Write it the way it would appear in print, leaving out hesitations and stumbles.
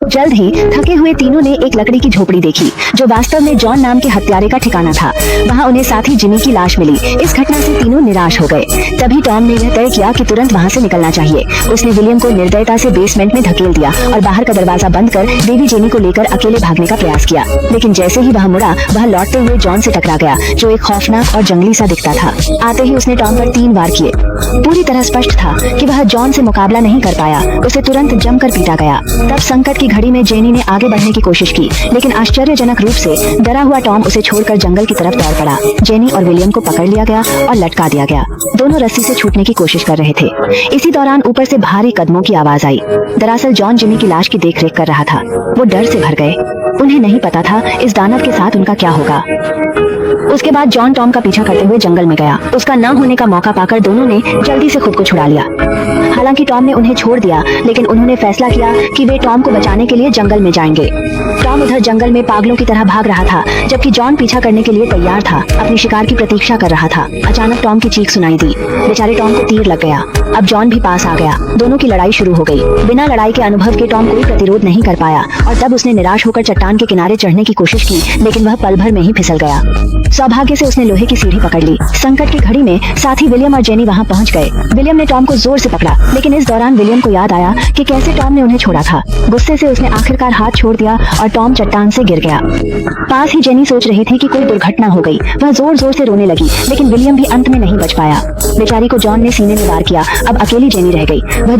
जल्द ही थके हुए तीनों ने एक लकड़ी की झोपड़ी देखी जो वास्तव में जॉन नाम के हत्यारे का ठिकाना था। वहाँ उन्हें साथी जिमी की लाश मिली। इस घटना से तीनों निराश हो गए। तभी टॉम ने यह तय किया कि तुरंत वहाँ से निकलना चाहिए। उसने विलियम को निर्दयता से बेसमेंट में धकेल दिया और बाहर का दरवाजा बंद कर बेबी जेनी को लेकर अकेले भागने का प्रयास किया। लेकिन जैसे ही वह मुड़ा, वह लौटते हुए जॉन से टकरा गया जो एक खौफनाक और जंगली सा दिखता था। आते ही उसने टॉम पर 3 वार किए। पूरी तरह स्पष्ट था कि वह जॉन से मुकाबला नहीं कर पाया। उसे तुरंत जमकर पीटा गया। तब संकट की घड़ी में जेनी ने आगे बढ़ने की कोशिश की, लेकिन आश्चर्यजनक रूप से डरा हुआ टॉम उसे छोड़कर जंगल की तरफ दौड़ पड़ा। जेनी और विलियम को पकड़ लिया गया और लटका दिया गया। दोनों रस्सी से छूटने की कोशिश कर रहे थे। इसी दौरान ऊपर से भारी कदमों की आवाज आई। दरअसल जॉन जिमी की लाश की देखरेख कर रहा था। वो डर से भर गए। उन्हें नहीं पता था इस दानव के साथ उनका क्या होगा। उसके बाद जॉन टॉम का पीछा करते हुए जंगल में गया। उसका न होने का मौका पाकर दोनों ने जल्दी से खुद को छुड़ा लिया। हालांकि टॉम ने उन्हें छोड़ दिया, लेकिन उन्होंने फैसला किया कि वे टॉम को बचाने के लिए जंगल में जाएंगे। टॉम उधर जंगल में पागलों की तरह भाग रहा था, जबकि जॉन पीछा करने के लिए तैयार था, अपनी शिकार की प्रतीक्षा कर रहा था। अचानक टॉम की चीख सुनाई दी। बेचारे टॉम को तीर लग गया। अब जॉन भी पास आ गया। दोनों की लड़ाई शुरू हो गई। बिना लड़ाई के अनुभव के टॉम कोई प्रतिरोध नहीं कर पाया और तब उसने निराश होकर चट्टान के किनारे चढ़ने की कोशिश की, लेकिन वह पल भर में ही फिसल गया। सौभाग्य से उसने लोहे की सीढ़ी पकड़ ली। संकट की घड़ी में साथी विलियम और जेनी वहां पहुंच गए। विलियम ने टॉम को जोर से पकड़ा, लेकिन इस दौरान विलियम को याद आया कि कैसे टॉम ने उन्हें छोड़ा था। गुस्से से उसने आखिरकार हाथ छोड़ दिया और टॉम चट्टान से गिर गया। पास ही जेनी सोच रही थी कि कोई दुर्घटना हो गई। वह जोर जोर से रोने लगी, लेकिन विलियम भी अंत में नहीं बच पाया। बेचारी को जॉन ने सीने में वार किया। अब अकेली जेनी रह गई। वह